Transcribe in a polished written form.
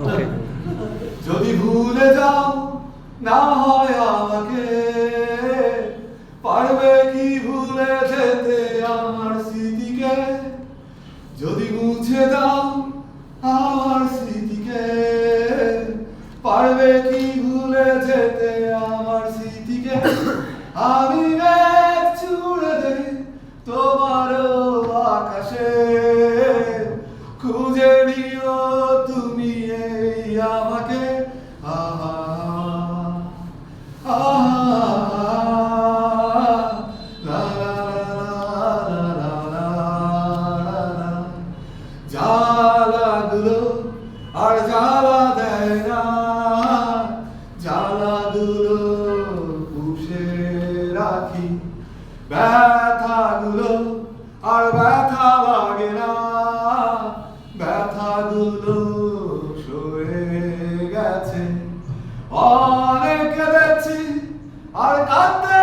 ওকে। যদি ভুলে যাও না হয় আমাকে, পারবে কি ভুলে যেতে আমার স্মৃতিকে? যদি মুছে দাও আমার স্মৃতিকে, পারবে কি ভুলে যেতে আমার স্মৃতিকে? আমি মেঘ ছুড়ে দেই তোমারও আকাশে, খুঁজে নিও তুমি এই আমাকে। আহা আহা লা লা লা লা লা লা লা। জ্বালাগুলো আর জ্বালা দেয় না, জ্বালাগুলো পুষে রাখি। ব্যথাগুলো আর ব্যথা লাগে না, ব্যথাগুলো সয়ে গেছে। অনেক কেঁদেছি আর কাঁদতে